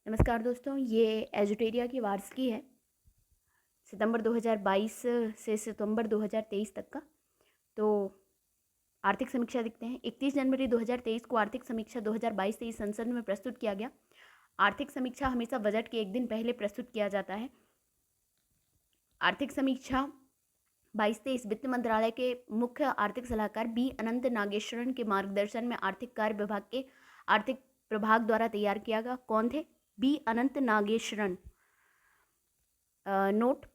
नमस्कार दोस्तों, ये एजुटेरिया की वार्षिकी है सितंबर 2022 से सितंबर 2023 तक का। तो आर्थिक समीक्षा देखते हैं। 31 जनवरी 2023 को आर्थिक समीक्षा 2022-23 संसद में प्रस्तुत किया गया। आर्थिक समीक्षा हमेशा बजट के एक दिन पहले प्रस्तुत किया जाता है। आर्थिक समीक्षा 22-23 वित्त मंत्रालय के मुख्य आर्थिक सलाहकार बी अनंत नागेश्वरन के मार्गदर्शन में आर्थिक कार्य विभाग के आर्थिक प्रभाग द्वारा तैयार किया गया। कौन थे? बी अनंत नागेश्वरन। नोट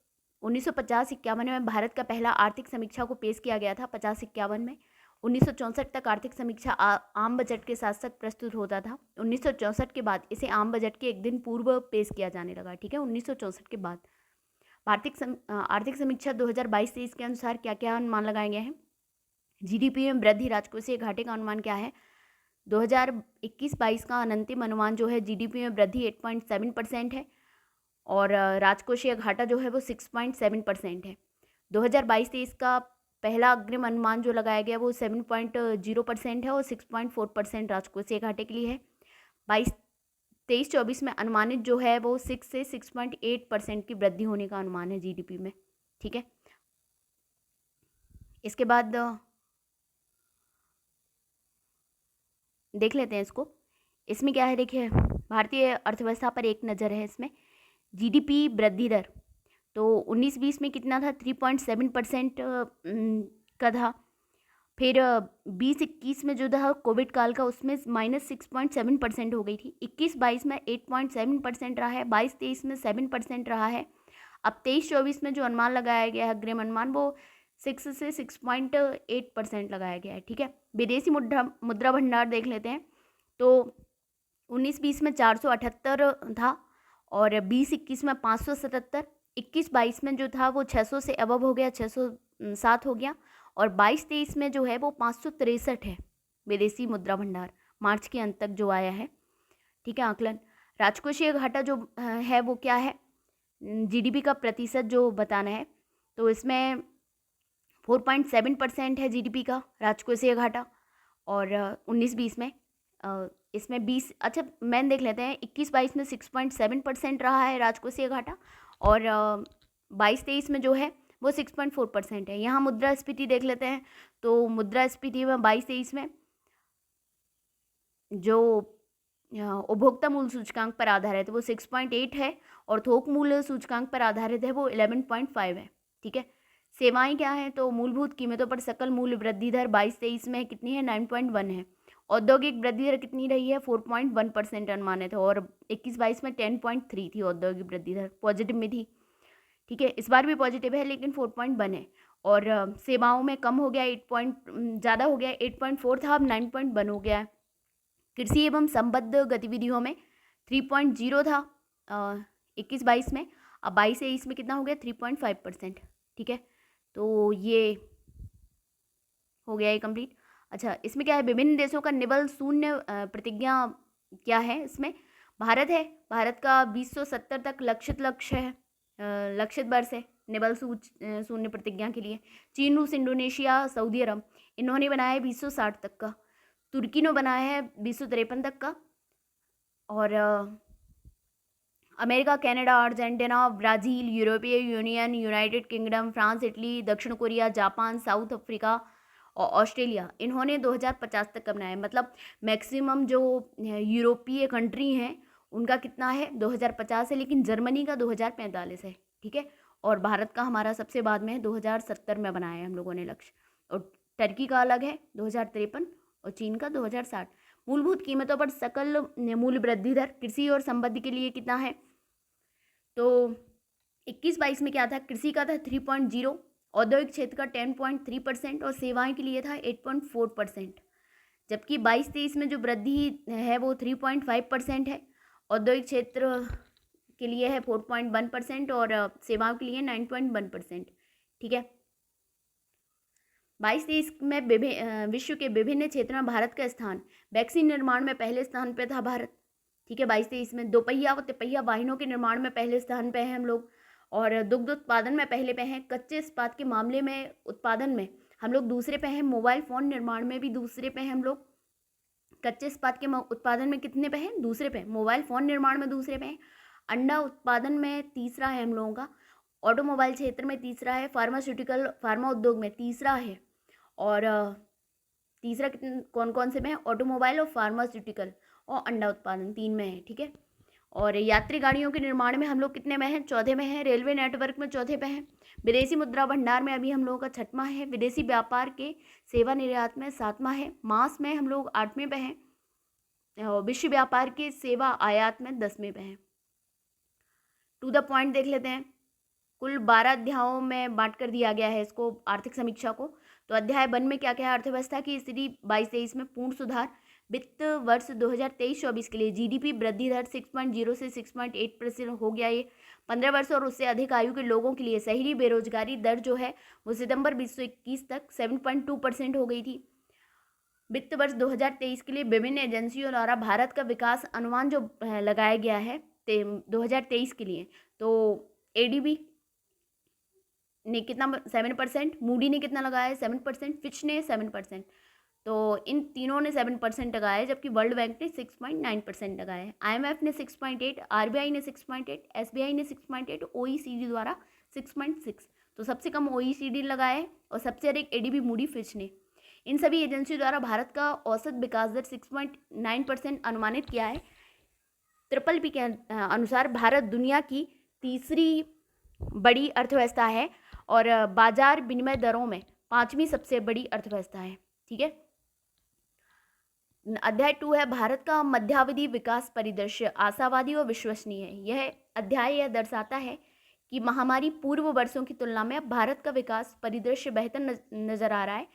1950-51 में भारत का पहला आर्थिक समीक्षा को पेश किया गया था। 50-51 में 1964 तक आर्थिक समीक्षा आम बजट के साथ साथ प्रस्तुत होता था। 1964 के बाद इसे आम बजट के एक दिन पूर्व पेश किया जाने लगा। ठीक है, 1964 के बाद आर्थिक समीक्षा 2022-23 के अनुसार क्या क्या अनुमान लगाए गए हैं। जीडीपी में वृद्धि, राजकोषीय घाटे का अनुमान क्या है। 2021-22 का अंतिम अनुमान जो है जीडीपी में वृद्धि 8.7% है और राजकोषीय घाटा जो है वो 6.7% है। 2022-23 का पहला अग्रिम अनुमान जो लगाया गया वो 7.0% है और 6.4% राजकोषीय घाटे के लिए है। 23-24 में अनुमानित जो है वो 6 से 6.8% की वृद्धि होने का अनुमान है जीडीपी में। ठीक है, इसके बाद देख लेते हैं इसको। इसमें क्या है, देखिए भारतीय अर्थव्यवस्था पर एक नज़र है। इसमें जीडीपी वृद्धि दर तो 19-20 में कितना था, 3.7% का था। फिर 20-21 में जो था कोविड काल का, उसमें -6.7% हो गई थी। 21-22 में 8.7% रहा है। 22-23 में 7% रहा है। अब 23-24 में जो अनुमान लगाया गया है अग्रिम अनुमान, वो 6 से 6.8% लगाया गया है। ठीक है, विदेशी मुद्रा भंडार देख लेते हैं। तो 19-20 में 478 था और 20-21 में 577। 21-22 में जो था वो 600 से अबव हो गया, 607 हो गया। और 22-23 में जो है वो 563 है विदेशी मुद्रा भंडार, मार्च के अंत तक जो आया है। ठीक है, आकलन। राजकोषीय घाटा जो है वो क्या है, जीडीपी का प्रतिशत जो बताना है। तो इसमें 4.7% है जीडीपी का राजकोषीय घाटा। और 19-20 में इसमें 20, अच्छा मैन देख लेते हैं। 21-22 में 6.7% रहा है राजकोषीय घाटा और 22-23 में जो है वो 6.4% है। यहाँ मुद्रास्फीति देख लेते हैं। तो मुद्रास्फीति में 22-23 में जो उपभोक्ता मूल्य सूचकांक पर आधारित है वो 6.8 है और थोक मूल्य सूचकांक पर आधारित है वो 11.5 है। ठीक है, सेवाएं क्या है, तो मूलभूत कीमतों पर सकल मूल्य वृद्धि दर 22-23 में कितनी है, 9.1 है। औद्योगिक वृद्धि दर कितनी रही है, 4.1% अनुमानित है और 21-22 में 10.3 थी औद्योगिक वृद्धि दर, पॉजिटिव में थी। ठीक है, इस बार भी पॉजिटिव है लेकिन 4.1 है। और सेवाओं में कम हो गया, 8 ज़्यादा हो गया, 8.4 था अब 9.1 हो गया है। कृषि एवं संबद्ध गतिविधियों में 3.0 था 21-22 में, अब 22-23 में कितना हो गया, 3.5%। ठीक है, तो ये हो गया ये कंप्लीट। अच्छा, इसमें क्या है, विभिन्न देशों का निबल शून्य प्रतिज्ञा क्या है। इसमें भारत है, भारत का 2070 तक लक्ष्य है, लक्षित वर्ष है निबल शून्य प्रतिज्ञा के लिए। चीन, रूस, इंडोनेशिया, सऊदी अरब, इन्होंने बनाया है 2060 तक का। तुर्की ने बनाया है 2053 तक का। और अमेरिका, कनाडा, अर्जेंटीना, ब्राज़ील, यूरोपीय union, United kingdom, France, Italy, दक्षिण कोरिया, जापान, साउथ अफ्रीका और ऑस्ट्रेलिया, इन्होंने 2050 तक का बनाया है। मतलब मैक्सिमम जो यूरोपीय कंट्री हैं उनका कितना है, 2050 है, लेकिन जर्मनी का 2045 है। ठीक है, और भारत का हमारा सबसे बाद में है, 2070 में बनाया है हम लोगों ने लक्ष्य। और टर्की का अलग है 2053 और चीन का 2060। मूलभूत कीमतों पर सकल मूल्य वृद्धि दर कृषि और संबद्ध के लिए कितना है, तो 21-22 में क्या था, कृषि का था 3.0, औद्योगिक क्षेत्र का 10.3% और सेवाएं के लिए था 8.4%। जबकि 22-23 में जो वृद्धि है वो 3.5% है, औद्योगिक क्षेत्र के लिए है 4.1% और सेवाओं के लिए 9.1%। ठीक है, 22-23 में विश्व के विभिन्न क्षेत्रों में भारत का स्थान, वैक्सीन निर्माण में पहले स्थान पे था भारत। ठीक है, 22-23 में दोपहिया व तिपहिया वाहनों के निर्माण में पहले स्थान पे हैं हम लोग और दुग्ध उत्पादन में पहले पे हैं। कच्चे इस्पात के मामले में उत्पादन में हम लोग दूसरे पे हैं। मोबाइल फ़ोन निर्माण में भी दूसरे पे हैं हम लोग। कच्चे इस्पात के उत्पादन में कितने पे हैं? दूसरे पे। मोबाइल फ़ोन निर्माण में दूसरे पे हैं। अंडा उत्पादन में तीसरा है हम लोगों का। ऑटोमोबाइल क्षेत्र में तीसरा है। फार्मा उद्योग में तीसरा है। और तीसरा कौन कौन से में है? ऑटोमोबाइल और फार्मास्यूटिकल और अंडा उत्पादन 3 में है। ठीक है। और यात्री गाड़ियों के निर्माण में हम लोग कितने में हैं? चौथे में हैं। रेलवे नेटवर्क में चौथे पे हैं। विदेशी मुद्रा भंडार में अभी हम लोगों का 6वां है। विदेशी व्यापार के सेवा निर्यात में 7वां है। मास में हम लोग 8वें पे हैं। विश्व व्यापार के सेवा आयात में 10वें पे हैं। टू द पॉइंट देख लेते हैं। कुल 12 अध्यायों में बांट कर दिया गया है इसको, आर्थिक समीक्षा को। तो अध्याय 1 में क्या क्या है? अर्थव्यवस्था की स्थिति 22-23 में पूर्ण सुधार। वित्त वर्ष 2023-24 के लिए जीडीपी वृद्धि दर 6.0 से 6.8% हो गया। ये 15 वर्ष और उससे अधिक आयु के लोगों के लिए शहरी बेरोजगारी दर जो है वो सितंबर 2021 तक 7.2% हो गई थी। वित्त वर्ष 2023 के लिए विभिन्न एजेंसियों द्वारा भारत का विकास अनुमान जो लगाया गया है 2023 के लिए, तो एडीबी ने कितना 7%, मूडी ने कितना लगाया है 7%, फिच ने 7%। तो इन तीनों ने 7% लगाया है, जबकि वर्ल्ड बैंक ने 6.9% लगाया है। IMF ने 6.8, RBI ने 6.8, SBI ने 6.8, OECD द्वारा 6.6। तो सबसे कम OECD लगाया है और सबसे अधिक एडीबी, मूडी, फिच ने। इन सभी एजेंसियों द्वारा भारत का औसत विकास दर 6.9% अनुमानित किया है। ट्रिपल पी के अनुसार भारत दुनिया की तीसरी बड़ी अर्थव्यवस्था है और बाजार विनिमय दरों में 5वीं सबसे बड़ी अर्थव्यवस्था है। ठीक है। अध्याय 2 है भारत का मध्यावधि विकास परिदृश्य आशावादी और विश्वसनीय है। यह अध्याय यह दर्शाता है कि महामारी पूर्व वर्षों की तुलना में अब भारत का विकास परिदृश्य बेहतर नजर आ रहा है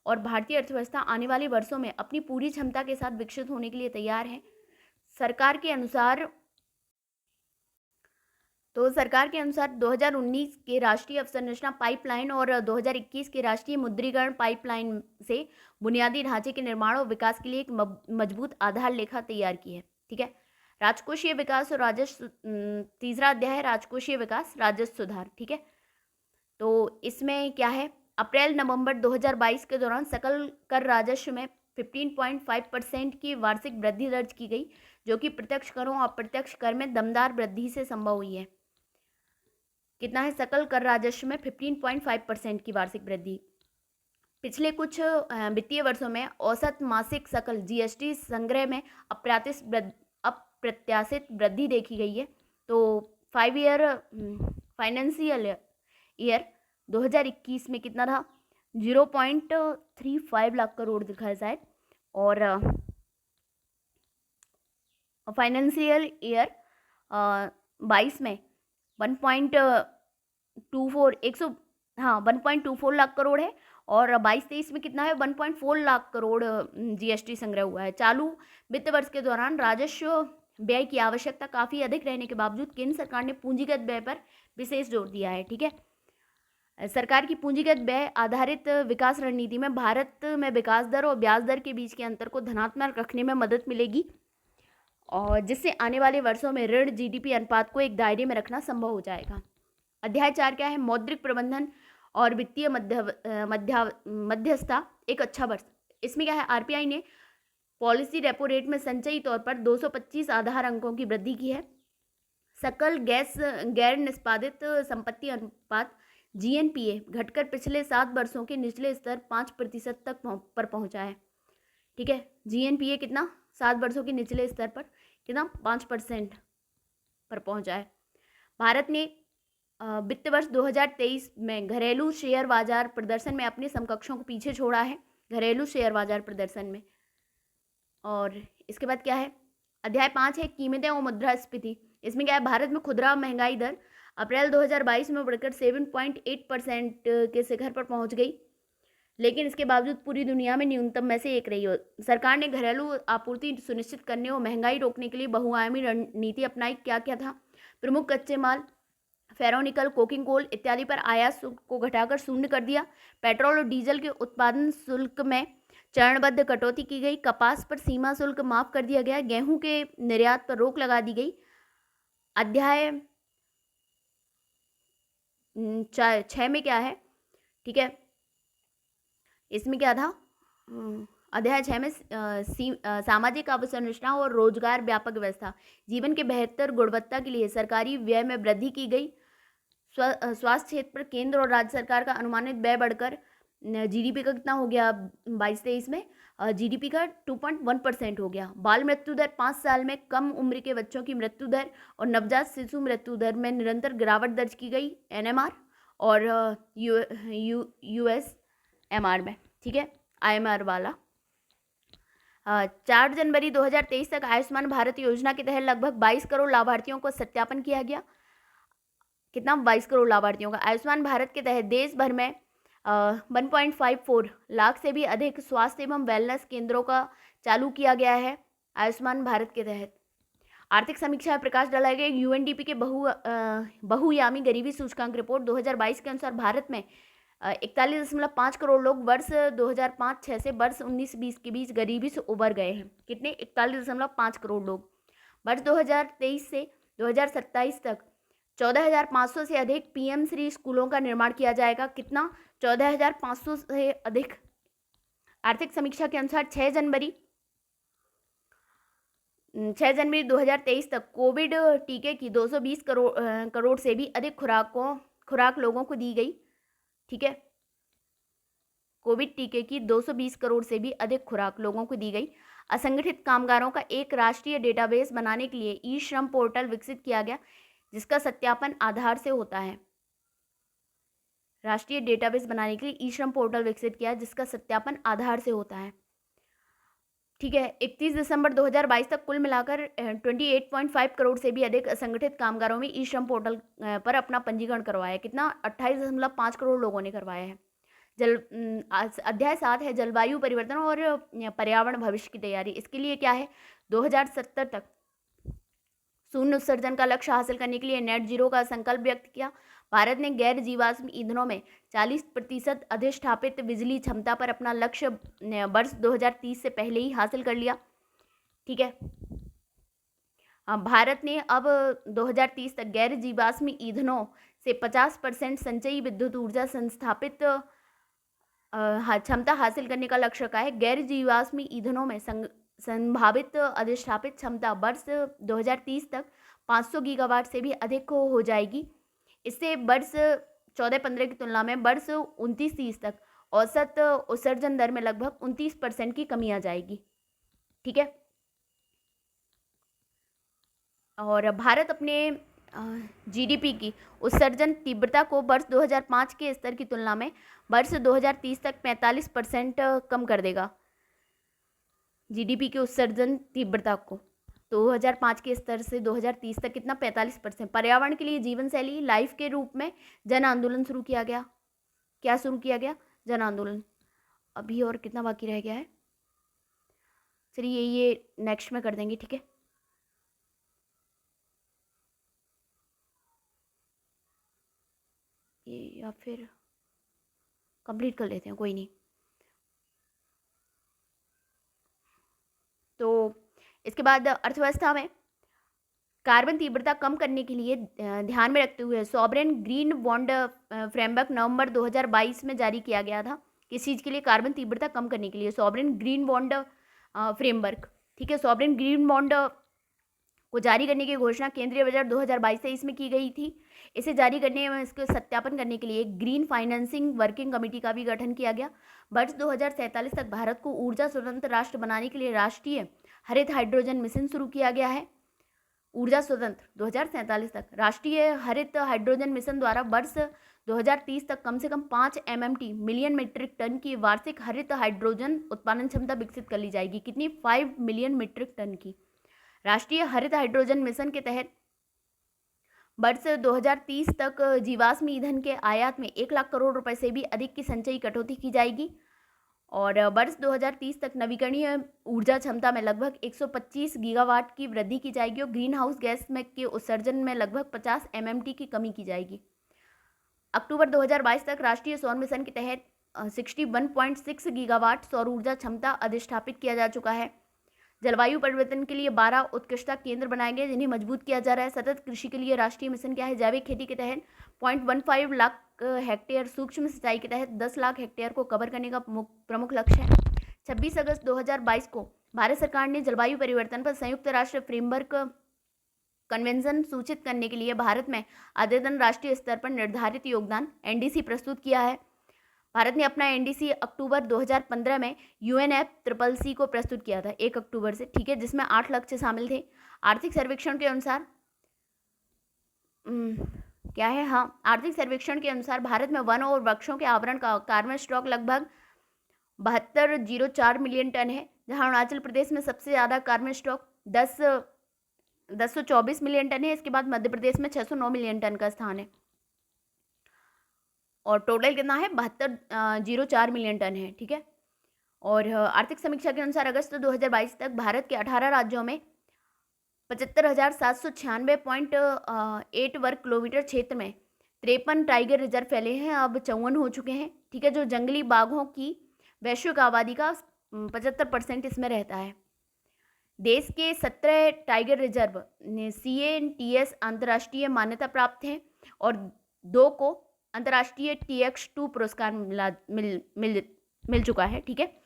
और भारतीय अर्थव्यवस्था आने वाले वर्षों में अपनी पूरी क्षमता के साथ विकसित होने के लिए तैयार है। सरकार के अनुसार 2019 के राष्ट्रीय अवसंरचना पाइपलाइन और 2021 के राष्ट्रीय मुद्रीकरण पाइपलाइन से बुनियादी ढांचे के निर्माण और विकास के लिए एक मजबूत आधार लेखा तैयार की है। ठीक है। राजकोषीय विकास और राजस्व, तीसरा अध्याय है राजकोषीय विकास, राजस्व सुधार। ठीक है। तो इसमें क्या है? अप्रैल नवंबर 2022 के दौरान सकल कर राजस्व में 15.5% की वार्षिक वृद्धि दर्ज की गई, जो कि प्रत्यक्ष करों और अप्रत्यक्ष कर में दमदार वृद्धि से संभव हुई है। कितना है? सकल कर राजस्व में 15.5% की वार्षिक वृद्धि। पिछले कुछ वित्तीय वर्षों में औसत मासिक सकल जीएसटी संग्रह में अप्रत्याशित वृद्धि देखी गई है। तो फाइनेंशियल ईयर 2021 में कितना था? 0.35 लाख करोड़ दिखा है शायद, और फाइनेंशियल ईयर 22 में 1.24 लाख करोड़ है, और 22-23 में कितना है? 1.4 लाख करोड़ जीएसटी संग्रह हुआ है। चालू वित्त वर्ष के दौरान राजस्व व्यय की आवश्यकता काफ़ी अधिक रहने के बावजूद केंद्र सरकार ने पूंजीगत व्यय पर विशेष जोर दिया है। ठीक है। सरकार की पूंजीगत व्यय आधारित विकास रणनीति में भारत में विकास दर और ब्याज दर के बीच के अंतर को धनात्मक रखने में मदद मिलेगी, और जिससे आने वाले वर्षों में ऋण जीडीपी अनुपात को एक दायरे में रखना संभव हो जाएगा। अध्याय 4 क्या है? मौद्रिक प्रबंधन और वित्तीय मध्यस्थता एक अच्छा वर्ष। इसमें क्या है? आरबीआई ने पॉलिसी रेपो रेट में संचयी तौर पर 225 आधार अंकों की वृद्धि की है। सकल गैर निष्पादित संपत्ति अनुपात जीएनपीए घटकर पिछले 7 वर्षों के निचले स्तर 5% तक पर पहुंचा है। ठीक है। जीएनपीए कितना? 7 वर्षों के निचले स्तर पर कितना? 5% पर पहुंचा है। भारत ने वित्त वर्ष 2023 में घरेलू शेयर बाजार प्रदर्शन में अपने समकक्षों को पीछे छोड़ा है, घरेलू शेयर बाजार प्रदर्शन में। और इसके बाद क्या है? अध्याय 5 है कीमतें और मुद्रास्फीति। इसमें क्या है? भारत में खुदरा महंगाई दर अप्रैल 2022 में बढ़कर 7.8% के शिखर पर पहुंच गई, लेकिन इसके बावजूद पूरी दुनिया में न्यूनतम में से एक रही हो। सरकार ने घरेलू आपूर्ति सुनिश्चित करने और महंगाई रोकने के लिए बहुआयामी रणनीति अपनाई। क्या क्या था? प्रमुख कच्चे माल फेरोनिकल, कोकिंग कोल इत्यादि पर आयात शुल्क को घटाकर शून्य कर दिया। पेट्रोल और डीजल के उत्पादन शुल्क में चरणबद्ध कटौती की गई। कपास पर सीमा शुल्क माफ कर दिया गया। गेहूं के निर्यात पर रोक लगा दी गई। अध्याय 6 में क्या है? ठीक है। इसमें क्या था? अध्याय 6 में सामाजिक अवसंरचना और रोजगार व्यापक व्यवस्था, जीवन के बेहतर गुणवत्ता के लिए सरकारी व्यय में वृद्धि की गई। स्वास्थ्य क्षेत्र पर केंद्र और राज्य सरकार का अनुमानित व्यय बढ़कर जीडीपी का कितना हो गया 22-23 में, जीडीपी का 2.1% हो गया। बाल मृत्यु दर 5 साल में कम उम्र के बच्चों की मृत्यु दर और नवजात शिशु मृत्यु दर में निरंतर गिरावट दर्ज की गई एनएमआर और यूएसएमआर में, ठीक है, आईएमआर वाला। 4 जनवरी 2023 तक आयुष्मान भारत योजना के तहत लगभग 22 करोड़ लाभार्थियों को सत्यापन किया गया। कितना? 22 करोड़ लाभार्थियों का। आयुष्मान भारत के तहत देश भर में 1.54 लाख से भी अधिक स्वास्थ्य एवं वेलनेस केंद्रों का चालू किया गया है आयुष्मान भारत के तहत। आर्थिक समीक्षा में प्रकाश डाला गया। यूएनडीपी के बहुआयामी गरीबी सूचकांक रिपोर्ट 2022 के अनुसार भारत में 41.5 करोड़ लोग वर्ष 2005-06 से वर्ष 19-20 के बीच गरीबी से उबर गए हैं। कितने? 41.5 करोड़ लोग। वर्ष 2023 से 2027 तक 14,500 से अधिक पीएम श्री स्कूलों का निर्माण किया जाएगा। कितना? 14,500 से अधिक। आर्थिक समीक्षा के अनुसार 6 जनवरी 2023 तक कोविड टीके की 220 करोड़ से भी अधिक खुराक लोगों को दी गई। ठीक है, कोविड टीके की 220 करोड़ से भी अधिक खुराक लोगों को दी गई। असंगठित कामगारों का एक राष्ट्रीय डेटाबेस बनाने के लिए ई श्रम पोर्टल विकसित किया गया, जिसका सत्यापन आधार से होता है। राष्ट्रीय डेटाबेस बनाने के लिए ई श्रम पोर्टल विकसित किया, जिसका सत्यापन आधार से होता है। ठीक है, 31 दिसंबर 2022 तक कुल मिलाकर 28.5 करोड़ से भी अधिक असंगठित कामगारों में ई श्रम पोर्टल पर अपना पंजीकरण करवाया है। कितना? 28.5 करोड़ लोगों ने करवाया है। अध्याय 7 है जलवायु परिवर्तन और पर्यावरण भविष्य की तैयारी। इसके लिए क्या है? 2070 तक शून्य उत्सर्जन का लक्ष्य हासिल करने के लिए नेट जीरो का संकल्प व्यक्त किया। भारत ने गैर जीवाश्म ईंधनों में 40% अधिष्ठापित बिजली क्षमता पर अपना लक्ष्य वर्ष 2030 से पहले ही हासिल कर लिया। ठीक है, भारत ने अब 2030 तक गैर जीवाश्म ईंधनों से 50% संचयी विद्युत ऊर्जा संस्थापित क्षमता हासिल करने का लक्ष्य रखा है। गैर जीवाश्म ईंधनों में संभावित अधिष्ठापित क्षमता वर्ष 2030 तक 500 गीगावाट से भी अधिक हो जाएगी। इससे वर्ष 14-15 की तुलना में वर्ष 29-30 तक औसत उत्सर्जन दर में लगभग 29% की कमी आ जाएगी। ठीक है, और भारत अपने जीडीपी की उत्सर्जन तीव्रता को वर्ष 2005 के स्तर की तुलना में वर्ष 2030 तक 45% कम कर देगा। जीडीपी के उत्सर्जन तीव्रता को 2005 के स्तर से 2030 तक कितना? 45%। पर्यावरण के लिए जीवन शैली लाइफ के रूप में जन आंदोलन शुरू किया गया। क्या शुरू किया गया? जन आंदोलन। अभी और कितना बाकी रह गया है? चलिए ये नेक्स्ट में कर देंगे। ठीक है, ये या फिर कंप्लीट कर लेते हैं, कोई नहीं। तो इसके बाद अर्थव्यवस्था में कार्बन तीव्रता कम करने के लिए ध्यान में रखते हुए सॉवरेन ग्रीन बॉन्ड फ्रेमवर्क नवंबर 2022 में जारी किया गया था। किस चीज़ के लिए? कार्बन तीव्रता कम करने के लिए सॉवरेन ग्रीन बॉन्ड फ्रेमवर्क। ठीक है, सॉवरेन ग्रीन बॉन्ड को जारी करने की घोषणा केंद्रीय बजट 2022-23 में की गई थी। इसे जारी करने में इसके सत्यापन करने के लिए एक ग्रीन फाइनेंसिंग वर्किंग कमेटी का भी गठन किया गया। वर्ष 2047 तक भारत को ऊर्जा स्वतंत्र राष्ट्र बनाने के लिए राष्ट्रीय हरित हाइड्रोजन मिशन शुरू किया गया है। ऊर्जा स्वतंत्र 2047 तक राष्ट्रीय हरित हाइड्रोजन मिशन द्वारा वर्ष 2030 तक कम से कम 5 MMT मिलियन मीट्रिक टन की वार्षिक हरित हाइड्रोजन उत्पादन क्षमता विकसित कर ली जाएगी। कितनी? 5 मिलियन मीट्रिक टन की। राष्ट्रीय हरित हाइड्रोजन मिशन के तहत वर्ष 2030 तक जीवाश्म ईंधन के आयात में 1 लाख करोड़ रुपए से भी अधिक की संचयी कटौती की जाएगी और वर्ष 2030 तक नवीकरणीय ऊर्जा क्षमता में लगभग 125 गीगावाट की वृद्धि की जाएगी और ग्रीन हाउस गैस में के उत्सर्जन में लगभग 50 MMT की कमी की जाएगी। अक्टूबर 2022 तक राष्ट्रीय सौर मिशन के तहत 61.6 गीगावाट सौर ऊर्जा क्षमता अधिष्ठापित किया जा चुका है। जलवायु परिवर्तन के लिए 12 उत्कृष्टता केंद्र बनाए गए, जिन्हें मजबूत किया जा रहा है। सतत कृषि के लिए राष्ट्रीय मिशन क्या है? जैविक खेती के तहत 0.15 लाख हेक्टेयर, सूक्ष्म सिंचाई के तहत 10 लाख हेक्टेयर को कवर करने का प्रमुख लक्ष्य है। 26 अगस्त 2022 को भारत सरकार ने जलवायु परिवर्तन पर संयुक्त राष्ट्र फ्रेमवर्क कन्वेंशन सूचित करने के लिए भारत में अद्यतन राष्ट्रीय स्तर पर निर्धारित योगदान एनडीसी प्रस्तुत किया है। भारत ने अपना एनडीसी अक्टूबर 2015 में UNFCCC को प्रस्तुत किया था, 1 अक्टूबर से, ठीक है, जिसमें 8 लक्ष्य शामिल थे। आर्थिक सर्वेक्षण के अनुसार क्या है, हाँ, आर्थिक सर्वेक्षण के अनुसार भारत में वन और वृक्षों के आवरण का कार्बन स्टॉक लगभग 7204 मिलियन टन है, जहां अरुणाचल प्रदेश में सबसे ज़्यादा कार्बन स्टॉक 1024 मिलियन टन है। इसके बाद मध्य प्रदेश में 609 मिलियन टन का स्थान है और टोटल कितना है, 7204 मिलियन टन है, ठीक है। और आर्थिक समीक्षा के अनुसार अगस्त 2022 तक भारत के 18 राज्यों में 75,796.8 वर्ग किलोमीटर क्षेत्र में 53 टाइगर रिजर्व फैले हैं, अब 54 हो चुके हैं, ठीक है, जो जंगली बाघों की वैश्विक आबादी का 75% इसमें रहता है। देश के 17 टाइगर रिजर्व CANTS अंतर्राष्ट्रीय मान्यता प्राप्त हैं और 2 को अंतर्राष्ट्रीय TX2 पुरस्कार मिल चुका है, ठीक है।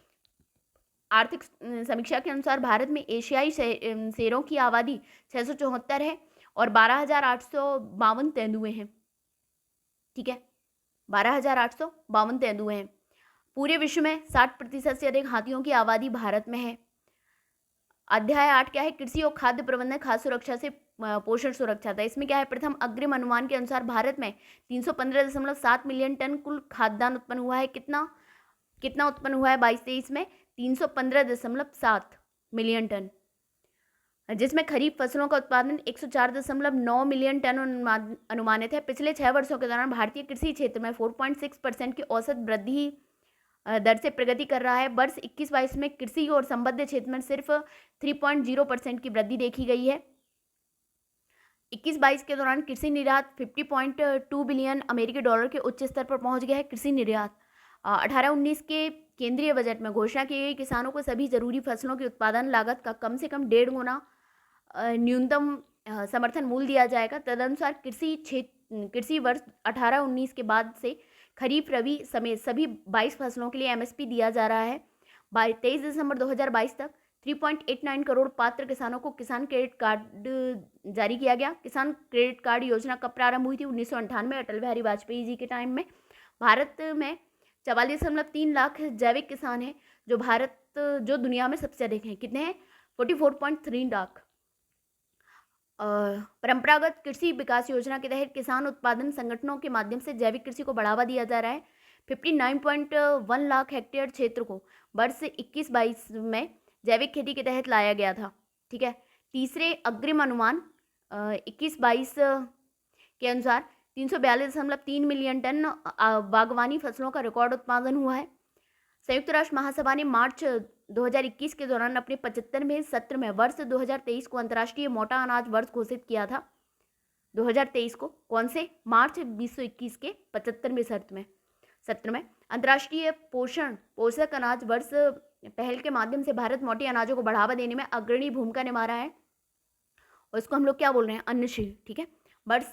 आर्थिक समीक्षा के अनुसार भारत में एशियाई शेरों की आबादी 674 है और 12,852 तेंदुए हैं, ठीक है, 12,852 तेंदुए हैं। पूरे विश्व में 60% से अधिक हाथियों की आबादी भारत में है। अध्याय 8 क्या है, कृषि और खाद्य प्रबंधन, खाद्य सुरक्षा से पोषण सुरक्षा था। इसमें क्या है, प्रथम अग्रिम अनुमान के अनुसार भारत में 315.7 मिलियन टन कुल खाद्यान्न उत्पन्न हुआ है। कितना उत्पन्न हुआ है 22-23 में, 315.7 मिलियन टन, जिसमें खरीफ फसलों का उत्पादन 104.9 मिलियन टन अनुमानित है। पिछले 6 वर्षों के दौरान भारतीय कृषि क्षेत्र में 4.6% की औसत वृद्धि दर से प्रगति कर रहा है। वर्ष 21-22 में कृषि और संबद्ध क्षेत्र में सिर्फ 3.0% की वृद्धि देखी गई है। 21-22 के दौरान कृषि निर्यात 50.2 बिलियन अमेरिकी डॉलर के उच्च स्तर पर पहुंच गया है। कृषि निर्यात 18-19 के केंद्रीय बजट में घोषणा की गई किसानों को सभी जरूरी फसलों की उत्पादन लागत का कम से कम 1.5 गुना न्यूनतम समर्थन मूल्य दिया जाएगा। तदनुसार कृषि वर्ष 18-19 के बाद से खरीफ रबी समेत सभी 22 फसलों के लिए MSP दिया जा रहा है। 23 दिसंबर 2022 तक 3.89 करोड़ पात्र किसानों को किसान क्रेडिट कार्ड जारी किया गया। किसान क्रेडिट कार्ड योजना कब प्रारंभ हुई थी? 1998 अटल बिहारी वाजपेयी जी के टाइम में। भारत में 44.3 लाख जैविक किसान हैं, जो दुनिया में सबसे अधिक हैं। कितने हैं? 44.3 लाख। परंपरागत कृषि विकास योजना के तहत किसान उत्पादन संगठनों के माध्यम से जैविक कृषि को बढ़ावा दिया जा रहा है। 59.1 लाख हेक्टेयर क्षेत्र को वर्ष 21-22 में जैविक खेती के तहत लाया गया था, ठीक है। तीसरे अग्रिम अनुमान 21-22 के अनुसार 342.3 मिलियन टन बागवानी फसलों का रिकॉर्ड उत्पादन हुआ है। संयुक्त राष्ट्र महासभा ने मार्च 2021 के दौरान अपने 75वें सत्र में वर्ष 2023 को अंतर्राष्ट्रीय मोटा अनाज वर्ष घोषित किया था। 2023 को कौन से? मार्च 2021 के 75वें सत्र में अंतर्राष्ट्रीय पोषक अनाज वर्ष पहल के माध्यम से भारत मोटे अनाजों को बढ़ावा देने में अग्रणी भूमिका निभा रहा है और इसको हम लोग क्या बोल रहे हैं? अन्नशील, ठीक है। वर्ष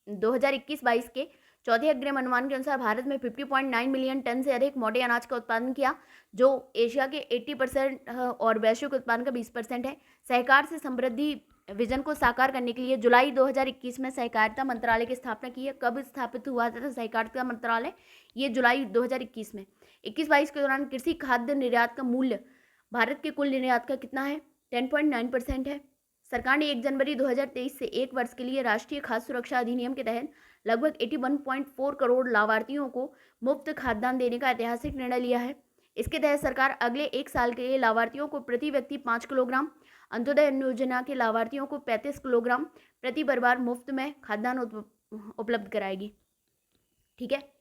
2021-22 के चौथे अग्रिम अनुमान के अनुसार भारत में 50.9 मिलियन टन से अधिक मोटे अनाज का उत्पादन किया, जो एशिया के 80% और वैश्विक उत्पादन का 20% है। सहकार से समृद्धि विजन को साकार करने के लिए जुलाई 2021 में सहकारिता मंत्रालय की स्थापना की है। कब स्थापित हुआ था सहकारिता मंत्रालय? ये जुलाई 2021 में। 21-22 के दौरान कृषि खाद्य निर्यात का मूल्य भारत के कुल निर्यात का कितना है? 10.9% है। सरकार ने 1 जनवरी 2023 से 1 वर्ष के लिए राष्ट्रीय खाद्य सुरक्षा अधिनियम के तहत लगभग 81.4 करोड़ लाभार्थियों को मुफ्त खाद्यान्न देने का ऐतिहासिक निर्णय लिया है। इसके तहत सरकार अगले 1 साल के लिए लाभार्थियों को प्रति व्यक्ति 5 किलोग्राम, अंत्योदय अन्न योजना के लाभार्थियों को 35 किलोग्राम प्रति परिवार मुफ्त में खाद्यान्न उपलब्ध कराएगी, ठीक है।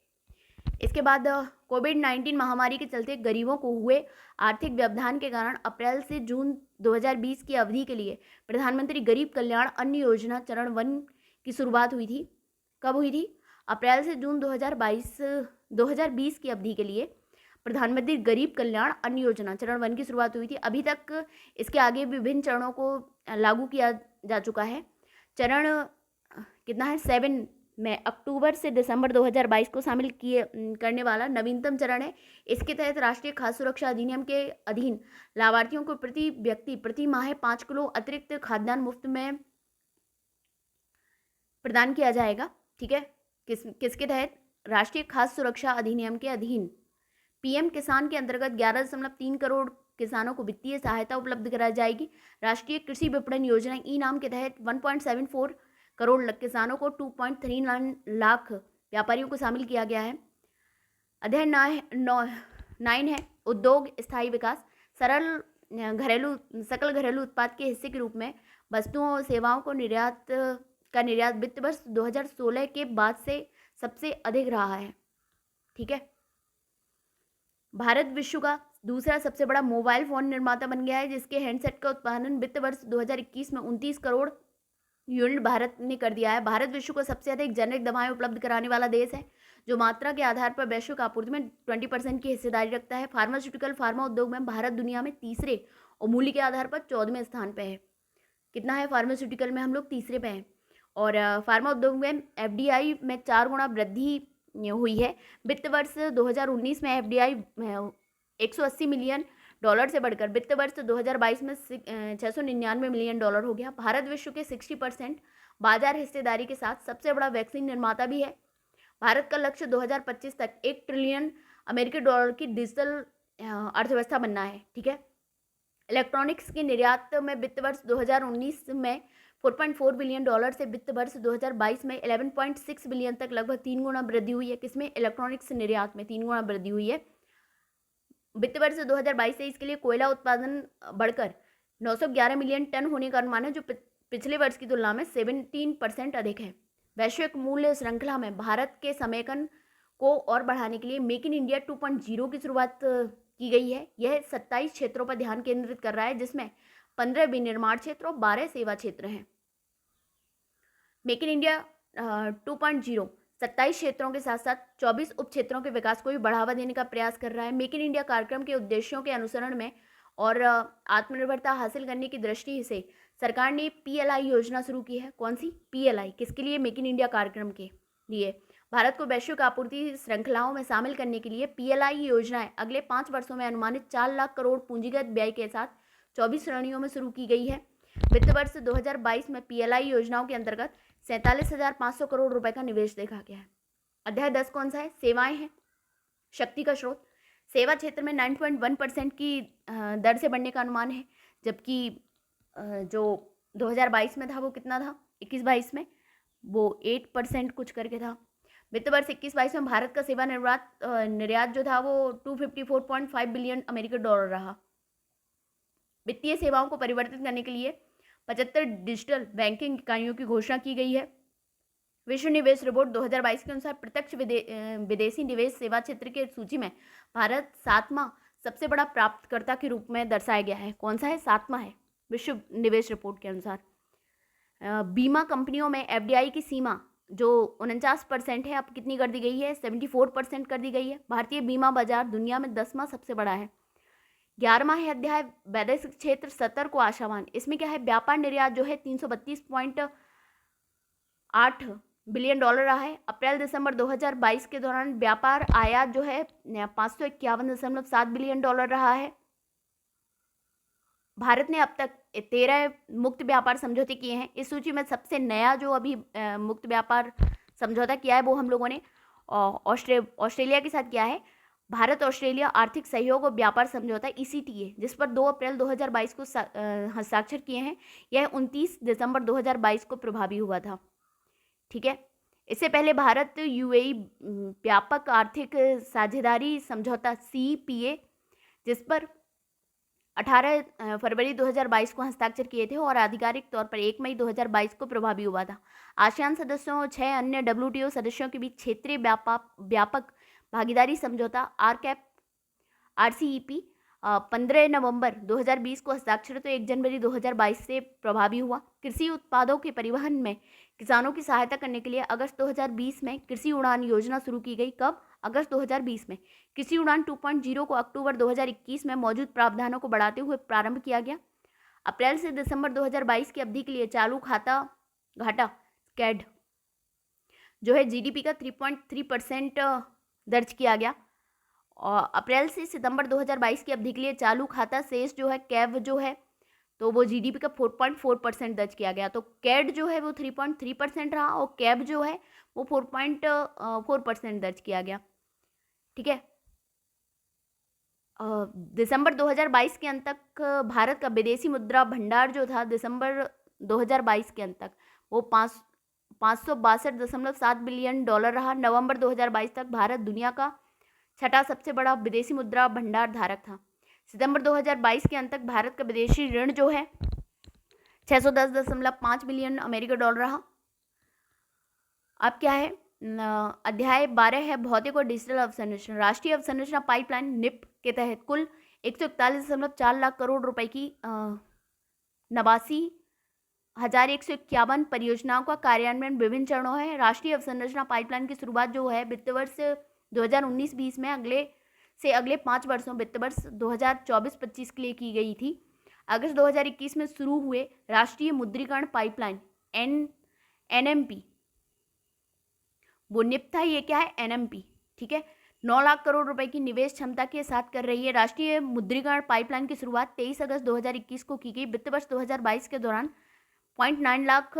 इसके बाद कोविड-19 महामारी के चलते गरीबों को हुए आर्थिक व्यवधान के कारण अप्रैल से जून 2020 की अवधि के लिए प्रधानमंत्री गरीब कल्याण अन्न योजना चरण 1 की शुरुआत हुई थी। कब हुई थी? अप्रैल से जून 2020 की अवधि के लिए प्रधानमंत्री गरीब कल्याण अन्न योजना चरण 1 की शुरुआत हुई थी। अभी तक इसके आगे विभिन्न चरणों को लागू किया जा चुका है। चरण कितना है? 7 में अक्टूबर से दिसंबर 2022 को शामिल किए करने वाला नवीनतम चरण है। इसके तहत राष्ट्रीय खाद्य सुरक्षा अधिनियम के अधीन लाभार्थियों को प्रति व्यक्ति प्रति माह 5 किलो अतिरिक्त खाद्यान्न मुफ्त में प्रदान किया जाएगा। ठीक है, किसके तहत? राष्ट्रीय खाद्य सुरक्षा अधिनियम के अधीन पीएम किसान के अंतर्गत 11.3 करोड़ किसानों को वित्तीय सहायता उपलब्ध कराई जाएगी। राष्ट्रीय कृषि विपणन योजना ई नाम के तहत 1.74 करोड़ किसानों को 2.39 लाख व्यापारियों को शामिल किया गया है। अध्याय 9 है उद्योग स्थायी विकास। सकल घरेलू उत्पाद के हिस्से के रूप में वस्तुओं और सेवाओं को निर्यात वित्त वर्ष 2016 के बाद से सबसे अधिक रहा है। ठीक है, भारत विश्व का दूसरा सबसे बड़ा मोबाइल फोन निर्माता बन गया है, जिसके हैंडसेट का उत्पादन वित्त वर्ष 2021 में 29 करोड़ यूनिट भारत ने कर दिया है। भारत विश्व को सबसे अधिक जेनेरिक दवाएं उपलब्ध कराने वाला देश है, जो मात्रा के आधार पर वैश्विक आपूर्ति में 20% की हिस्सेदारी रखता है। फार्मा उद्योग में भारत दुनिया में तीसरे और मूल्य के आधार पर 14वें स्थान पर है। कितना है? फार्मास्यूटिकल में हम लोग तीसरे पे हैं। और फार्मा उद्योग में एफडीआई में 4 गुना वृद्धि हुई है। वित्त वर्ष 2019 में एफडीआई 180 मिलियन डॉलर से बढ़कर वित्त वर्ष 2022 में 699 मिलियन डॉलर हो गया। भारत विश्व के 60% बाजार हिस्सेदारी के साथ सबसे बड़ा वैक्सीन निर्माता भी है। भारत का लक्ष्य 2025 तक 1 ट्रिलियन अमेरिकी डॉलर की डिजिटल अर्थव्यवस्था बनना है। ठीक है, इलेक्ट्रॉनिक्स के निर्यात में वित्त वर्ष 2019 में 4.4 बिलियन डॉलर से वित्त वर्ष 2022 में 11.6 बिलियन तक लगभग 3 गुना वृद्धि हुई है। किसमें? इलेक्ट्रॉनिक्स निर्यात में 3 गुना वृद्धि हुई है। वित्त वर्ष 2022-23 के लिए कोयला उत्पादन बढ़कर 911 मिलियन टन होने का अनुमान है, जो पिछले वर्ष की तुलना में 17% अधिक है। वैश्विक मूल्य श्रृंखला में भारत के समेकन को और बढ़ाने के लिए मेक इन इंडिया 2.0 की शुरुआत की गई है। यह 27 क्षेत्रों पर ध्यान केंद्रित कर रहा है, जिसमें 15 विनिर्माण क्षेत्र और 12 सेवा क्षेत्र हैं। मेक इन इंडिया 2.0 27 क्षेत्रों के साथ साथ 24 उप क्षेत्रों के विकास को भी बढ़ावा देने का प्रयास कर रहा है। मेक इन इंडिया कार्यक्रम के उद्देश्यों के अनुसरण में और आत्मनिर्भरता हासिल करने की दृष्टि से सरकार ने पीएलआई योजना शुरू की है। कौन सी? पीएलआई। किसके लिए? मेक इन इंडिया कार्यक्रम के लिए। भारत को वैश्विक आपूर्ति श्रृंखलाओं में शामिल करने के लिए पीएलआई योजनाएं अगले 5 वर्षों में अनुमानित 4 लाख करोड़ पूंजीगत व्यय के साथ 24 श्रेणियों में शुरू की गई है। वित्त वर्ष 2022 में पीएलआई योजनाओं के अंतर्गत 47,500 करोड़ रुपए का निवेश देखा गया है। अध्याय 10 कौन सा है? सेवाएं हैं, शक्ति का स्रोत। सेवा क्षेत्र में 9.1% की दर से बढ़ने का अनुमान है, जबकि जो 2022 में था वो कितना था? 21-22 में वो 8% कुछ करके था। वित्त वर्ष 21-22 में भारत का सेवा निर्यात जो था वो 254.5 बिलियन अमेरिकी डॉलर रहा। वित्तीय सेवाओं को परिवर्तित करने के लिए 75 डिजिटल बैंकिंग इकाइयों की घोषणा की गई है। विश्व निवेश रिपोर्ट 2022 के अनुसार प्रत्यक्ष विदेशी निवेश सेवा क्षेत्र की सूची में भारत 7वां सबसे बड़ा प्राप्तकर्ता के रूप में दर्शाया गया है। कौन सा है? 7वां है विश्व निवेश रिपोर्ट के अनुसार। बीमा कंपनियों में एफडीआई की सीमा जो 49% है, अब कितनी कर दी गई है? 74% कर दी गई है। भारतीय बीमा बाजार दुनिया में 10वां सबसे बड़ा है। 11वां है अध्याय वैदेशिक क्षेत्र सतर्क को आशावान। इसमें क्या है? व्यापार निर्यात जो है 332.8 बिलियन डॉलर रहा है। अप्रैल दिसंबर 2022 के दौरान व्यापार आयात जो है 551.7 बिलियन डॉलर रहा है। भारत ने अब तक 13 मुक्त व्यापार समझौते किए हैं। इस सूची में सबसे नया जो अभी मुक्त व्यापार समझौता किया है वो हम लोगों ने ऑस्ट्रेलिया के साथ किया है। भारत ऑस्ट्रेलिया आर्थिक सहयोग और व्यापार समझौता ECTA, जिस पर 2 अप्रैल 2022 को हस्ताक्षर किए हैं, यह 29 दिसंबर 2022 को प्रभावी हुआ था। ठीक है, इससे पहले भारत UAE व्यापक आर्थिक साझेदारी समझौता CEPA, जिस पर 18 फरवरी 2022 को हस्ताक्षर किए थे और आधिकारिक तौर पर 1 मई 2022 को प्रभावी हुआ था। आसियान सदस्यों और 6 अन्य WTO सदस्यों के बीच क्षेत्रीय व्यापक भागीदारी समझौता RCEP 15 नवंबर 2020 को हस्ताक्षर तो 1 जनवरी 2022 से प्रभावी हुआ। कृषि उत्पादों के परिवहन में किसानों की सहायता करने के लिए अगस्त 2020 में कृषि उड़ान योजना शुरू की गई। कब? अगस्त 2020 में। कृषि उड़ान 2.0 को अक्टूबर 2021 में मौजूद प्रावधानों को बढ़ाते हुए प्रारंभ किया गया। अप्रैल से दिसंबर 2022 की अवधि के लिए चालू खाता घाटा स्कैड जो है जीडीपी का 3.3% दर्ज किया गया। और अप्रैल से सितंबर 2022 की अवधि के लिए चालू खाता शेष जो है कैव जो है तो वो जीडीपी का 4.4% दर्ज किया गया। तो कैड जो है वो 3.3% रहा और कैब जो है वो 4.4% दर्ज किया गया। ठीक है। दिसंबर 2022 के अंत तक भारत का विदेशी मुद्रा भंडार जो था दिसंबर 2022 के अंत तक वो 562.7 बिलियन डॉलर रहा। नवंबर 2022 तक भारत दुनिया का छठा सबसे बड़ा विदेशी मुद्रा भंडार धारक था। सितंबर 2022 के अंत तक भारत का विदेशी ऋण जो है 610.5 बिलियन अमेरिकी डॉलर रहा। अब क्या है, अध्याय 12 है भौतिक और डिजिटल अवसंरचना। राष्ट्रीय अवसंरचना पाइपलाइन निप के तहत कुल 141.4 लाख करोड़ रुपए की 89,151 परियोजनाओं का कार्यान्वयन विभिन्न चरणों है। राष्ट्रीय अवसंरचना पाइपलाइन की शुरुआत जो है वित्त वर्ष 2019-20 में अगले 5 वर्षों वित्त वर्ष 2024-25 के लिए की गई थी। अगस्त 2021 में शुरू हुए राष्ट्रीय मुद्रीकरण पाइपलाइन एनएमपी वो निप था, ये क्या है एनएमपी। ठीक है। 9 लाख करोड़ रुपए की निवेश क्षमता के साथ कर रही है। राष्ट्रीय मुद्रीकरण पाइपलाइन की शुरुआत 23 अगस्त 2021 को की गई। वित्त वर्ष 2022 के दौरान 0.9 लाख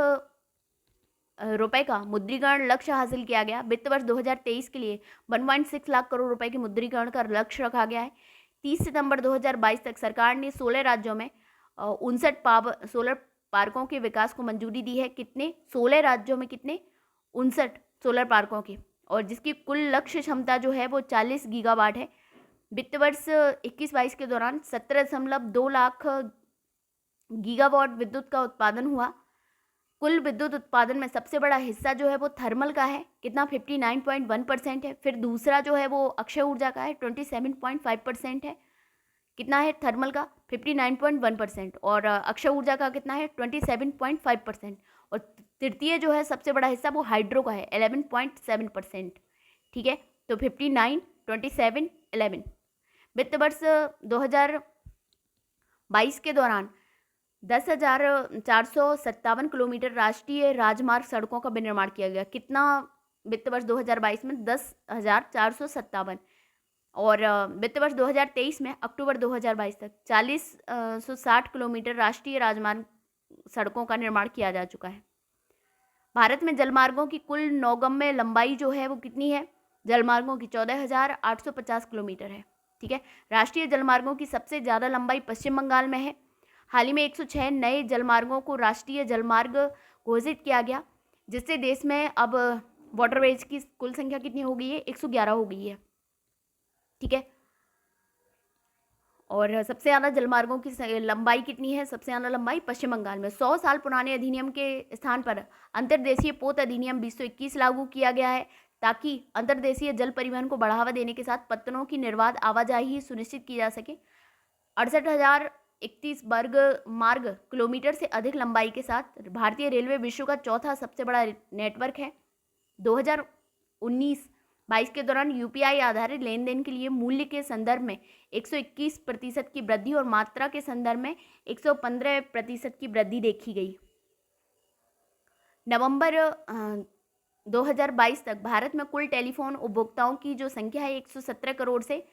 रुपए का मुद्रीकरण लक्ष्य हासिल किया गया। वित्त वर्ष 2023 के लिए 1.6 लाख करोड़ रुपए के मुद्रीकरण का लक्ष्य रखा गया है। 30 सितंबर 2022 तक सरकार ने 16 राज्यों में 59 सोलर पार्कों के विकास को मंजूरी दी है। कितने? 16 राज्यों में कितने? 59 सोलर पार्कों की, और जिसकी कुल लक्ष्य क्षमता जो है वो 40 गीगावाट है। वित्त वर्ष 21-22 के दौरान 17.2 लाख गीगावाट विद्युत का उत्पादन हुआ। कुल विद्युत उत्पादन में सबसे बड़ा हिस्सा जो है वो थर्मल का है, कितना? 59.1% है। फिर दूसरा जो है वो अक्षय ऊर्जा का है, 27.5% है। कितना है थर्मल का? 59.1%। और अक्षय ऊर्जा का कितना है? 27.5%। और तृतीय जो है सबसे बड़ा हिस्सा वो हाइड्रो का है, 11.7%। ठीक है। तो 59, 27, 11। वित्त वर्ष 2022 के दौरान 10,457 किलोमीटर राष्ट्रीय राजमार्ग सड़कों का विनिर्माण किया गया। कितना? वित्त वर्ष 2022 में 10,457। और वित्त वर्ष 2023 में अक्टूबर 2022 तक 40,160 किलोमीटर राष्ट्रीय राजमार्ग सड़कों का निर्माण किया जा चुका है। भारत में जलमार्गों की कुल नौगम्य लंबाई जो है वो कितनी है? जलमार्गों की 14,850 किलोमीटर है। ठीक है। राष्ट्रीय जलमार्गों की सबसे ज़्यादा लंबाई पश्चिम बंगाल में है। हाल ही में 106 नए जलमार्गों को राष्ट्रीय जलमार्ग घोषित किया गया, जिससे देश में अब वाटरवेज की कुल संख्या कितनी हो गई है? 111 हो गई है। ठीक है। और सबसे ज़्यादा जलमार्गों की लंबाई कितनी है? सबसे ज़्यादा लंबाई पश्चिम बंगाल में। 100 साल पुराने अधिनियम के स्थान पर अंतर्देशीय पोत अधिनियम 2021 लागू किया गया है, ताकि अंतर्देशीय जल परिवहन को बढ़ावा देने के साथ पत्तनों की निर्बाध आवाजाही सुनिश्चित की जा सके। 68,031 वर्ग मार्ग किलोमीटर से अधिक लंबाई के साथ भारतीय रेलवे विश्व का चौथा सबसे बड़ा नेटवर्क है। 2019-22 के दौरान यूपीआई आधारित लेन देन के लिए मूल्य के संदर्भ में 121% की वृद्धि और मात्रा के संदर्भ में 115% की वृद्धि देखी गई। नवंबर 2022 तक भारत में कुल टेलीफोन उपभोक्ताओं की जो संख्या है 117 करोड़ से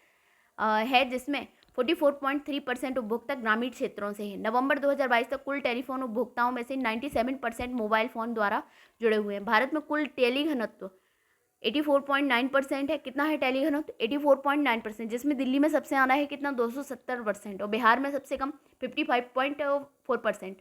है, जिसमें 44.3% उपभोक्ता ग्रामीण क्षेत्रों से है। नवंबर 2022 तक कुल टेलीफोन उपभोक्ताओं में से 97% मोबाइल फ़ोन द्वारा जुड़े हुए हैं। भारत में कुल टेली घनत्व 84.9% है। कितना है टेली घनत्व? 84.9%, जिसमें दिल्ली में सबसे ज़्यादा है कितना? 270%, और बिहार में सबसे कम 55.4%।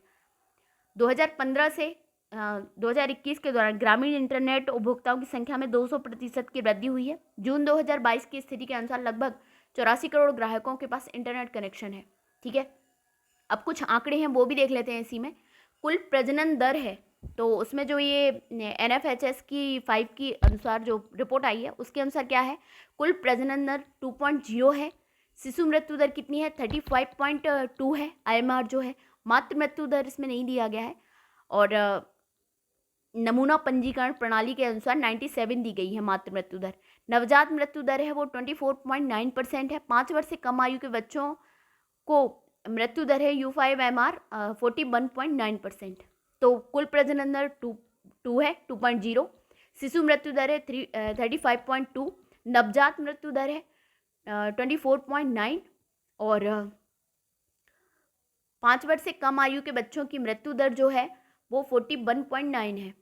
2015 से 2021 के दौरान ग्रामीण इंटरनेट उपभोक्ताओं की संख्या में 200% की वृद्धि हुई है। जून 2022 की स्थिति के अनुसार लगभग 84 करोड़ ग्राहकों के पास इंटरनेट कनेक्शन है। ठीक है। अब कुछ आंकड़े हैं वो भी देख लेते हैं इसी में। कुल प्रजनन दर है, तो उसमें जो ये NFHS की 5 की अनुसार जो रिपोर्ट आई है उसके अनुसार क्या है? कुल प्रजनन दर 2.0 है। शिशु मृत्यु दर कितनी है? 35.2 है। IMR जो है। मातृ मृत्यु दर इसमें नहीं दिया गया है। और नमूना पंजीकरण प्रणाली के अनुसार 97 दी गई है मातृ मृत्यु दर। नवजात मृत्यु दर है वो 24.9% है। 5 वर्ष से कम आयु के बच्चों को मृत्यु दर है U5MR 41.9%। तो कुल प्रजनन दर 2 है 2.0। शिशु मृत्यु दर है 35.2, नवजात मृत्यु दर है 24.9 और 5 वर्ष से कम आयु के बच्चों की मृत्यु दर जो है वो 41.9 है।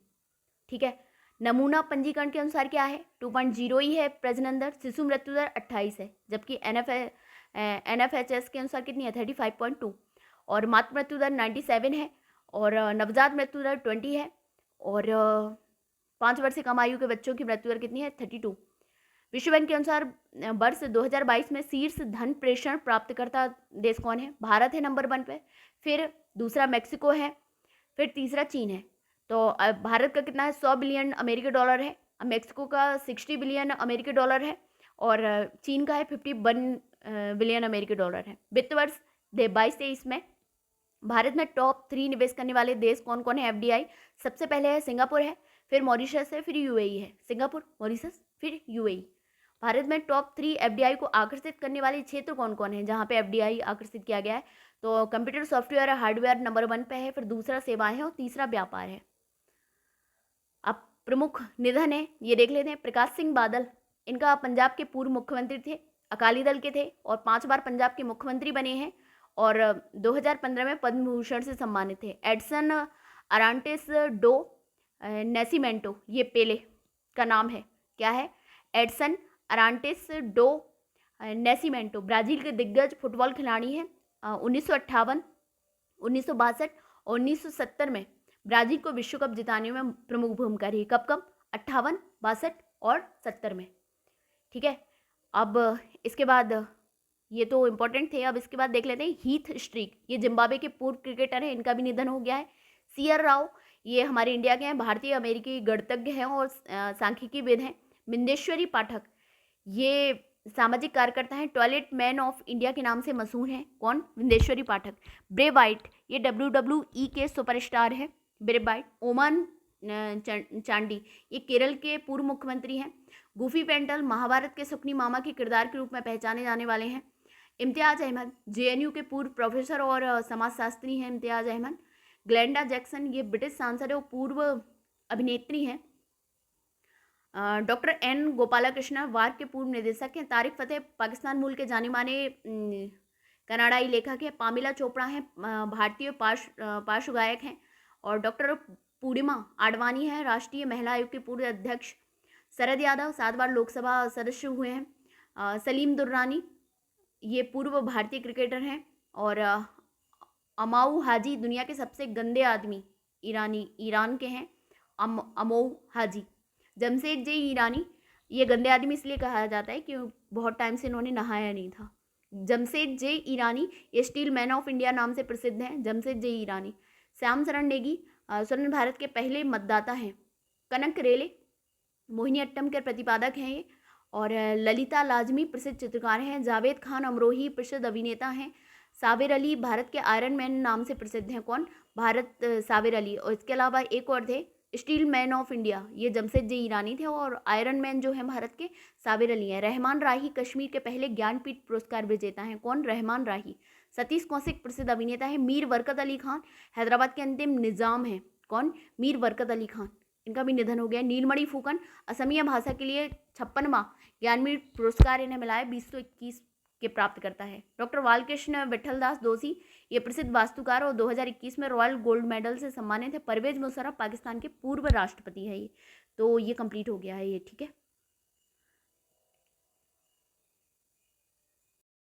ठीक है, नमूना पंजीकरण के अनुसार क्या है, 2.0 ही है प्रजनन दर। शिशु मृत्यु दर 28 है, जबकि NFHS के अनुसार कितनी है 35.2 और मातृ मृत्यु दर 97 है और नवजात मृत्यु दर 20 है और 5 वर्ष से कम आयु के बच्चों की मृत्यु दर कितनी है 32। विश्व बैंक के अनुसार वर्ष 2022 में शीर्ष धन प्रेषण प्राप्तकर्ता देश कौन है, भारत है नंबर 1 पे, फिर दूसरा मैक्सिको है, फिर तीसरा चीन है। तो भारत का कितना है 100 बिलियन अमेरिकी डॉलर है, मैक्सिको का 60 बिलियन अमेरिकी डॉलर है और चीन का है 51 बिलियन अमेरिकी डॉलर है। वित्त वर्ष 22-23 में भारत में टॉप 3 निवेश करने वाले देश कौन कौन है FDI, सबसे पहले है सिंगापुर है, फिर मॉरिशस है, फिर UAE है। सिंगापुर, मॉरिशस, फिर UAE। भारत में टॉप 3 FDI को आकर्षित करने वाले क्षेत्र कौन कौन है जहाँ पे FDI आकर्षित किया गया है, तो कंप्यूटर सॉफ्टवेयर हार्डवेयर नंबर 1 पे है, फिर दूसरा सेवाएं है और तीसरा व्यापार है। अब प्रमुख निधन है ये देख लेते हैं। प्रकाश सिंह बादल, इनका पंजाब के पूर्व मुख्यमंत्री थे, अकाली दल के थे और 5 बार पंजाब के मुख्यमंत्री बने हैं और 2015 में पद्म भूषण से सम्मानित थे। एडसन अरांटेस डो नेसिमेंटो, ये पेले का नाम है, क्या है, एडसन अरांटेस डो नेसिमेंटो ब्राज़ील के दिग्गज फुटबॉल खिलाड़ी हैं। 1958, 1962 और 1970 में ब्राज़ील को विश्व कप जिताने में प्रमुख भूमिका रही। कब कब, 58, 62 और 70 में। ठीक है, अब इसके बाद ये तो इम्पोर्टेंट थे, अब इसके बाद देख लेते हैं हीथ स्ट्रीक, ये जिम्बाब्वे के पूर्व क्रिकेटर हैं, इनका भी निधन हो गया है। CR राव, ये हमारे इंडिया के हैं, भारतीय अमेरिकी गणितज्ञ हैं और सांख्यिकीविद हैं। बिंदेश्वरी पाठक, ये सामाजिक कार्यकर्ता हैं, टॉयलेट मैन ऑफ इंडिया के नाम से मशहूर हैं। कौन, बिंदेश्वरी पाठक। ब्रे वाइट, ये WWE के सुपरस्टार हैं, ब्रे वाइट। ओमान चांडी, ये केरल के पूर्व मुख्यमंत्री हैं। गुफी पेंटल, महाभारत के सुकनी मामा के किरदार के रूप में पहचाने जाने वाले हैं। इम्तियाज़ अहमद, JNU के पूर्व प्रोफेसर और समाजशास्त्री हैं इम्तियाज़ अहमद। ग्लेंडा जैक्सन, ये ब्रिटिश सांसद और पूर्व अभिनेत्री हैं। डॉक्टर N गोपालकृष्ण, वार के पूर्व निदेशक हैं। तारिक फतेह, पाकिस्तान मूल के जाने माने कनाडाई लेखक हैं। पामिला चोपड़ा हैं, भारतीय पार्श्व गायक हैं। और डॉक्टर पूर्णिमा आडवाणी है, राष्ट्रीय महिला आयोग के पूर्व अध्यक्ष। शरद यादव 7 बार लोकसभा सदस्य हुए हैं। सलीम दुर्रानी, ये पूर्व भारतीय क्रिकेटर हैं। और अमाऊ हाजी, दुनिया के सबसे गंदे आदमी ईरान के हैं, अमाऊ हाजी। जमशेद जे ईरानी, ये गंदे आदमी इसलिए कहा जाता है कि बहुत टाइम से इन्होंने नहाया नहीं था। जमशेद जे ईरानी, ये स्टील मैन ऑफ इंडिया नाम से प्रसिद्ध हैं, जमशेद जे ईरानी। श्याम शरण नेगी, स्वतंत्र भारत के पहले मतदाता हैं। कनक रेले, मोहिनीअट्टम के प्रतिपादक हैं ये। और ललिता लाजमी, प्रसिद्ध चित्रकार हैं। जावेद खान अमरोही, प्रसिद्ध अभिनेता हैं। साबिर अली, भारत के आयरन मैन नाम से प्रसिद्ध हैं। कौन, भारत साबिर अली। और इसके अलावा एक और थे, स्टील मैन ऑफ इंडिया, ये जमशेद जे ईरानी थे और आयरन मैन जो है भारत के साबिर अली हैं। रहमान राही, कश्मीर के पहले ज्ञानपीठ पुरस्कार विजेता हैं। कौन, रहमान राही। सतीश कौशिक, प्रसिद्ध अभिनेता है। मीर बरकत अली खान, हैदराबाद के अंतिम निज़ाम हैं। कौन, मीर बरकत अली खान, इनका भी निधन हो गया। नीलमणि फूकन, असमिया भाषा के लिए 56वां ज्ञानपीठ पुरस्कार इन्हें मिला है, 2021 के प्राप्त करता है। डॉक्टर बालकृष्ण विठलदास दोषी, ये प्रसिद्ध वास्तुकार और 2021 में रॉयल गोल्ड मेडल से सम्मानित है। परवेज मुशर्रफ, पाकिस्तान के पूर्व राष्ट्रपति है ये। तो ये कंप्लीट हो गया है ये, ठीक है।